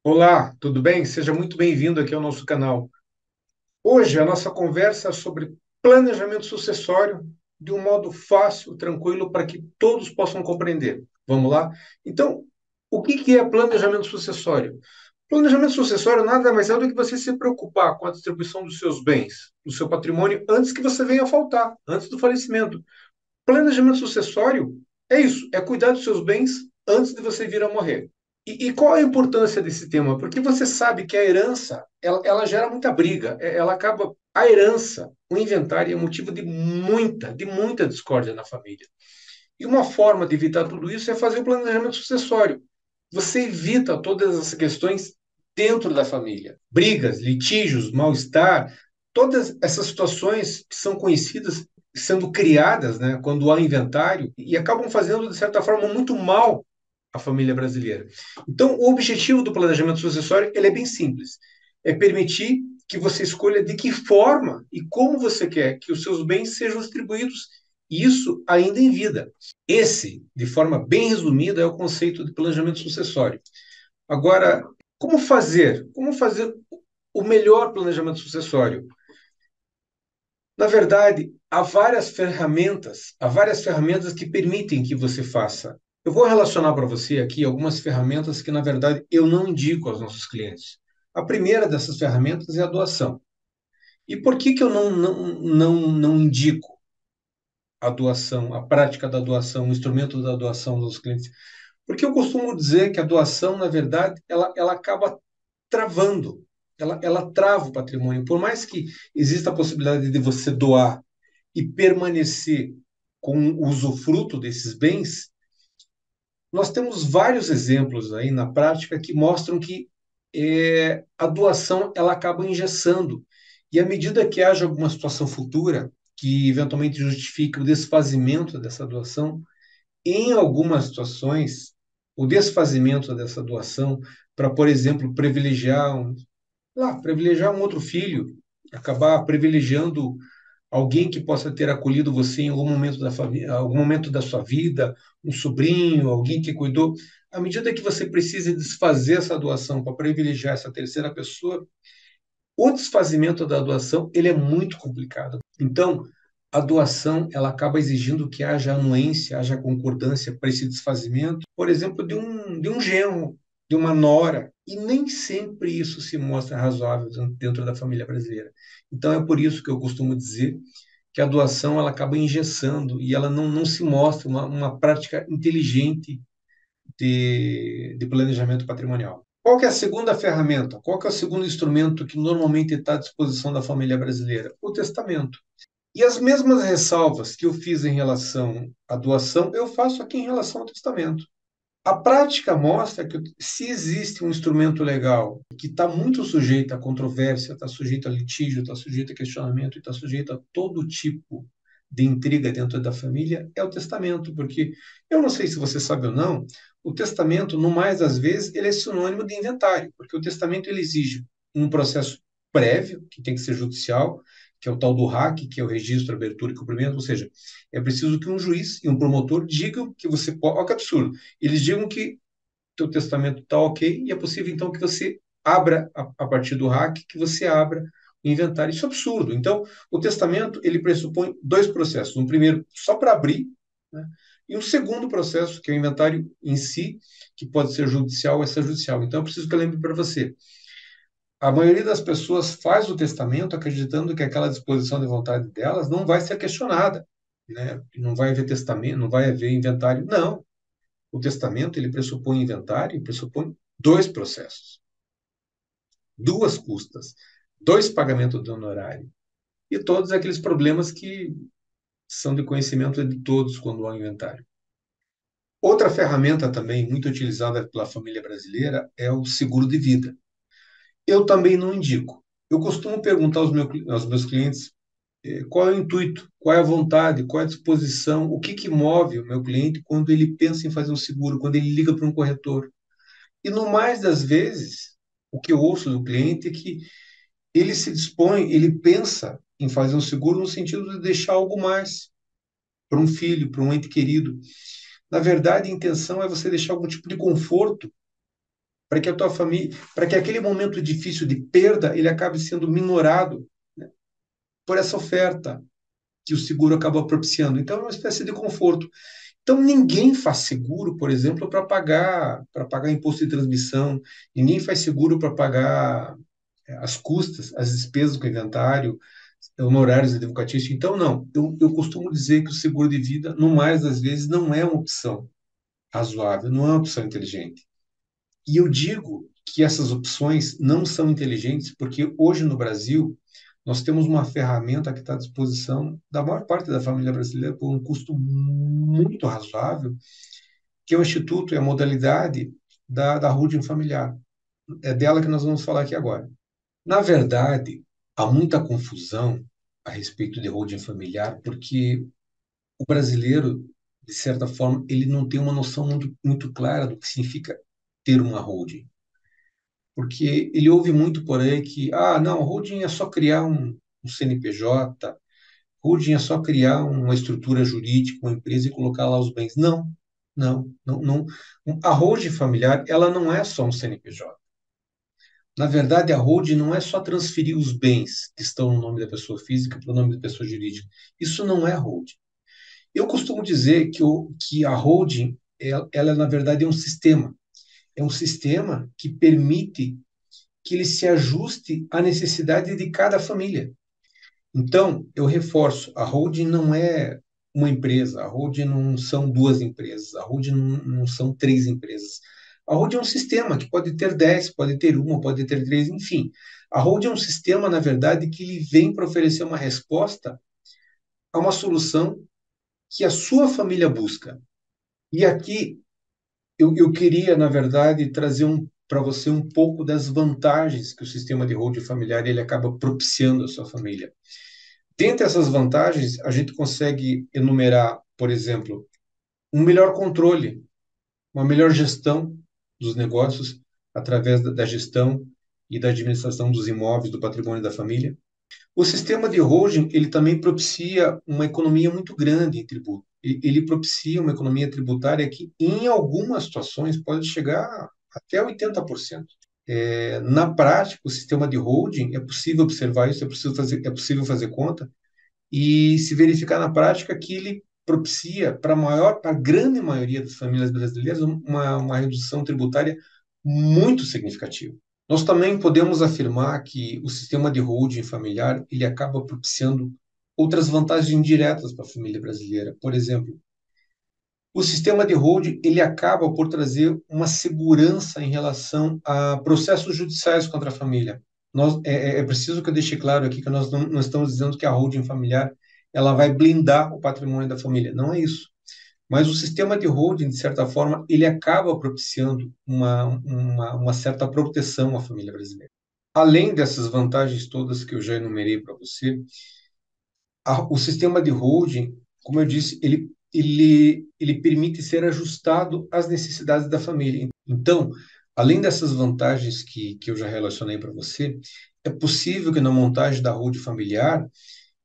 Olá, tudo bem? Seja muito bem-vindo aqui ao nosso canal. Hoje a nossa conversa é sobre planejamento sucessório de um modo fácil, tranquilo, para que todos possam compreender. Vamos lá? Então, o que é planejamento sucessório? Planejamento sucessório nada mais é do que você se preocupar com a distribuição dos seus bens, do seu patrimônio, antes que você venha a faltar, antes do falecimento. Planejamento sucessório é isso, é cuidar dos seus bens antes de você vir a morrer. E qual a importância desse tema? Porque você sabe que a herança, ela gera muita briga, ela acaba, a herança, o inventário é motivo de muita discórdia na família. E uma forma de evitar tudo isso é fazer o planejamento sucessório. Você evita todas essas questões dentro da família. Brigas, litígios, mal-estar, todas essas situações que são conhecidas sendo criadas, né, quando há inventário e acabam fazendo, de certa forma, muito mal à família brasileira. Então, o objetivo do planejamento sucessório ele é bem simples. É permitir que você escolha de que forma e como você quer que os seus bens sejam distribuídos, e isso ainda em vida. Esse, de forma bem resumida, é o conceito de planejamento sucessório. Agora, como fazer? Como fazer o melhor planejamento sucessório? Na verdade, há várias ferramentas que permitem que você faça. Eu vou relacionar para você aqui algumas ferramentas que, na verdade, eu não indico aos nossos clientes. A primeira dessas ferramentas é a doação. E por que eu não indico a doação, a prática da doação, o instrumento da doação aos clientes? Porque eu costumo dizer que a doação, na verdade, ela acaba travando, ela trava o patrimônio. Por mais que exista a possibilidade de você doar e permanecer com o usufruto desses bens, nós temos vários exemplos aí na prática que mostram que a doação ela acaba engessando. E à medida que haja alguma situação futura que eventualmente justifique o desfazimento dessa doação, em algumas situações, o desfazimento dessa doação para, por exemplo, privilegiar um outro filho, acabar privilegiando alguém que possa ter acolhido você em algum momento da família, algum momento da sua vida, um sobrinho, alguém que cuidou. À medida que você precisa desfazer essa doação para privilegiar essa terceira pessoa, o desfazimento da doação ele é muito complicado. Então, a doação ela acaba exigindo que haja anuência, haja concordância para esse desfazimento, por exemplo, de um genro, de uma nora, e nem sempre isso se mostra razoável dentro da família brasileira. Então, é por isso que eu costumo dizer que a doação ela acaba engessando e ela não se mostra uma prática inteligente de planejamento patrimonial. Qual que é a segunda ferramenta? Qual que é o segundo instrumento que normalmente está à disposição da família brasileira? O testamento. E as mesmas ressalvas que eu fiz em relação à doação, eu faço aqui em relação ao testamento. A prática mostra que se existe um instrumento legal que está muito sujeito a controvérsia, está sujeito a litígio, está sujeito a questionamento e está sujeito a todo tipo de intriga dentro da família, é o testamento, porque eu não sei se você sabe ou não, o testamento, no mais das vezes, ele é sinônimo de inventário, porque o testamento ele exige um processo prévio, que tem que ser judicial, que é o tal do RAC, que é o registro, abertura e cumprimento, ou seja, é preciso que um juiz e um promotor digam que você pode. Olha que absurdo! Eles digam que teu testamento está ok e é possível então que você abra a partir do RAC, que você abra o inventário. Isso é absurdo. Então, o testamento ele pressupõe dois processos. Um primeiro só para abrir, né? E um segundo processo, que é o inventário em si, que pode ser judicial ou extrajudicial. Então, eu preciso que eu lembre para você. A maioria das pessoas faz o testamento acreditando que aquela disposição de vontade delas não vai ser questionada, né? Não vai haver testamento, não vai haver inventário. Não. O testamento ele pressupõe inventário e pressupõe dois processos, duas custas, dois pagamentos de honorário e todos aqueles problemas que são de conhecimento de todos quando há inventário. Outra ferramenta também muito utilizada pela família brasileira é o seguro de vida. Eu também não indico. Eu costumo perguntar aos meus clientes qual é o intuito, qual é a vontade, qual é a disposição, o que move o meu cliente quando ele pensa em fazer um seguro, quando ele liga para um corretor. E no mais das vezes, o que eu ouço do cliente é que ele se dispõe, ele pensa em fazer um seguro no sentido de deixar algo mais para um filho, para um ente querido. Na verdade, a intenção é você deixar algum tipo de conforto para que a tua família, para que aquele momento difícil de perda ele acabe sendo minorado, né, por essa oferta que o seguro acaba propiciando. Então, é uma espécie de conforto. Então, ninguém faz seguro, por exemplo, para pagar imposto de transmissão, ninguém faz seguro para pagar as custas, as despesas com inventário, honorários advocatícios. Então, não. Eu costumo dizer que o seguro de vida, no mais das vezes, não é uma opção razoável, não é uma opção inteligente. E eu digo que essas opções não são inteligentes porque hoje no Brasil nós temos uma ferramenta que está à disposição da maior parte da família brasileira por um custo muito razoável, que é o Instituto e a modalidade da holding familiar. É dela que nós vamos falar aqui agora. Na verdade, há muita confusão a respeito de holding familiar, porque o brasileiro, de certa forma, ele não tem uma noção muito clara do que significa ter uma holding. Porque ele ouve muito por aí que, não, holding é só criar um CNPJ, holding é só criar uma estrutura jurídica, uma empresa e colocar lá os bens. Não, não, não, não. A holding familiar, ela não é só um CNPJ. Na verdade, a holding não é só transferir os bens que estão no nome da pessoa física para o nome da pessoa jurídica. Isso não é holding. Eu costumo dizer que a holding, ela, na verdade, é um sistema. É um sistema que permite que ele se ajuste à necessidade de cada família. Então, eu reforço, a holding não é uma empresa, a holding não são duas empresas, a holding não são três empresas. A holding é um sistema que pode ter 10, pode ter uma, pode ter três, enfim. A holding é um sistema, na verdade, que ele vem para oferecer uma resposta a uma solução que a sua família busca. E aqui eu queria, na verdade, trazer para você um pouco das vantagens que o sistema de holding familiar ele acaba propiciando à sua família. Dentre essas vantagens, a gente consegue enumerar, por exemplo, um melhor controle, uma melhor gestão dos negócios através da gestão e da administração dos imóveis, do patrimônio da família. O sistema de holding, ele também propicia uma economia muito grande em tributo. Ele propicia uma economia tributária que, em algumas situações, pode chegar até 80%. Na prática, o sistema de holding, é possível observar isso, é possível fazer conta, e se verificar na prática que ele propicia para a grande maioria das famílias brasileiras, uma redução tributária muito significativa. Nós também podemos afirmar que o sistema de holding familiar ele acaba propiciando outras vantagens indiretas para a família brasileira. Por exemplo, o sistema de holding ele acaba por trazer uma segurança em relação a processos judiciais contra a família. É preciso que eu deixe claro aqui que nós não estamos dizendo que a holding familiar ela vai blindar o patrimônio da família. Não é isso. Mas o sistema de holding, de certa forma, ele acaba propiciando uma certa proteção à família brasileira. Além dessas vantagens todas que eu já enumerei para você, o sistema de holding, como eu disse, ele permite ser ajustado às necessidades da família. Então, além dessas vantagens que eu já relacionei para você, é possível que na montagem da holding familiar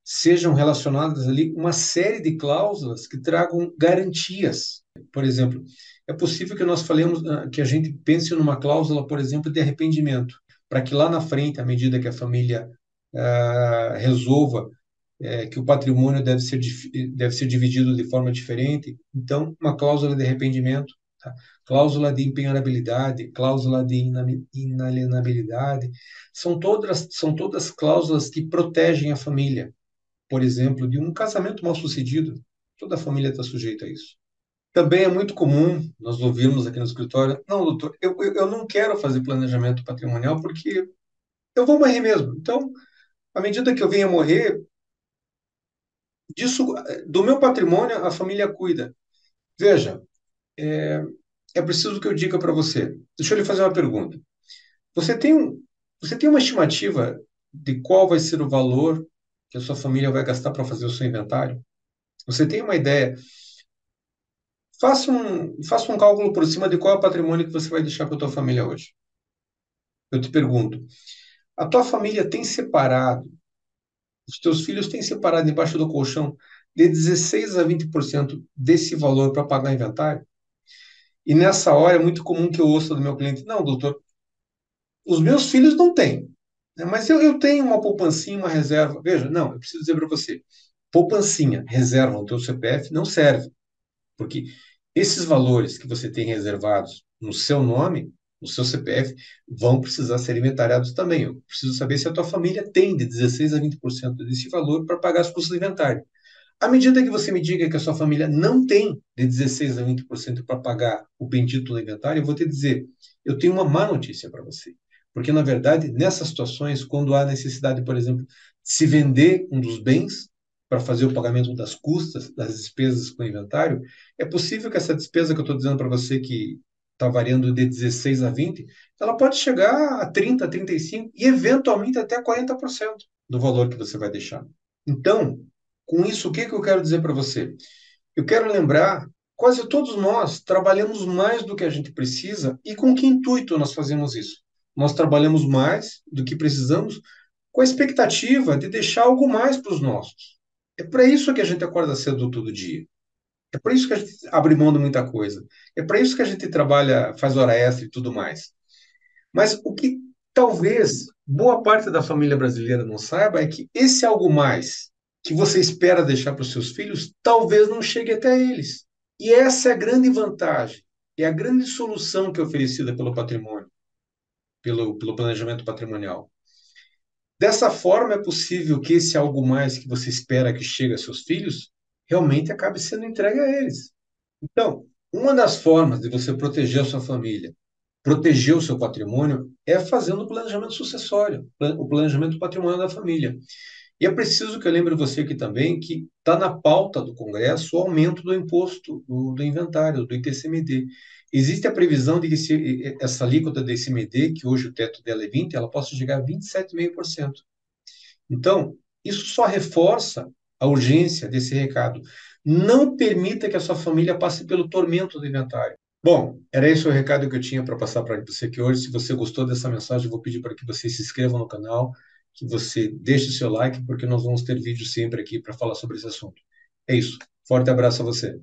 sejam relacionadas ali uma série de cláusulas que tragam garantias. Por exemplo, é possível que nós falemos, que a gente pense numa cláusula, por exemplo, de arrependimento, para que lá na frente, à medida que a família resolva que o patrimônio deve ser dividido de forma diferente. Então, uma cláusula de arrependimento, tá? Cláusula de impenhorabilidade, cláusula de inalienabilidade, são todas cláusulas que protegem a família. Por exemplo, de um casamento mal sucedido, toda a família está sujeita a isso. Também é muito comum nós ouvirmos aqui no escritório, não, doutor, eu não quero fazer planejamento patrimonial porque eu vou morrer mesmo. Então, à medida que eu venha morrer, disso, do meu patrimônio, a família cuida. Veja, é preciso que eu diga para você. Deixa eu lhe fazer uma pergunta. Você tem, você tem uma estimativa de qual vai ser o valor que a sua família vai gastar para fazer o seu inventário? Você tem uma ideia? Faça um cálculo por cima de qual é o patrimônio que você vai deixar para a tua família hoje. Eu te pergunto, a tua família tem separado, os teus filhos têm separado embaixo do colchão de 16 a 20% desse valor para pagar inventário? E nessa hora é muito comum que eu ouça do meu cliente: não, doutor, os meus filhos não têm, né? Mas eu tenho uma poupancinha, uma reserva. Veja, não, eu preciso dizer para você: poupancinha, reserva no teu CPF não serve, porque esses valores que você tem reservados no seu nome, no seu CPF, vão precisar ser inventariados também. Eu preciso saber se a tua família tem de 16 a 20% desse valor para pagar as custas do inventário. À medida que você me diga que a sua família não tem de 16 a 20% para pagar o bendito do inventário, eu vou te dizer, eu tenho uma má notícia para você. Porque, na verdade, nessas situações, quando há necessidade, por exemplo, de se vender um dos bens para fazer o pagamento das custas, das despesas com o inventário, é possível que essa despesa que eu estou dizendo para você, que está variando de 16 a 20, ela pode chegar a 30, a 35 e, eventualmente, até 40% do valor que você vai deixar. Então, com isso, o que que eu quero dizer para você? Eu quero lembrar, quase todos nós trabalhamos mais do que a gente precisa e com que intuito nós fazemos isso? Nós trabalhamos mais do que precisamos com a expectativa de deixar algo mais para os nossos. É para isso que a gente acorda cedo todo dia. É para isso que a gente abre mão de muita coisa. É para isso que a gente trabalha, faz hora extra e tudo mais. Mas o que talvez boa parte da família brasileira não saiba é que esse algo mais que você espera deixar para os seus filhos talvez não chegue até eles. E essa é a grande vantagem, é a grande solução que é oferecida pelo patrimônio, pelo planejamento patrimonial. Dessa forma, é possível que esse algo mais que você espera que chegue a seus filhos realmente acabe sendo entregue a eles. Então, uma das formas de você proteger a sua família, proteger o seu patrimônio, é fazendo o planejamento sucessório, o planejamento patrimonial da família. E é preciso que eu lembre você aqui também que está na pauta do Congresso o aumento do imposto do inventário, do ITCMD. Existe a previsão de que essa alíquota do ICMD, que hoje o teto dela é 20, ela possa chegar a 27,5%. Então, isso só reforça a urgência desse recado. Não permita que a sua família passe pelo tormento do inventário. Bom, era esse o recado que eu tinha para passar para você aqui hoje. Se você gostou dessa mensagem, eu vou pedir para que você se inscreva no canal, que você deixe o seu like, porque nós vamos ter vídeos sempre aqui para falar sobre esse assunto. É isso. Forte abraço a você.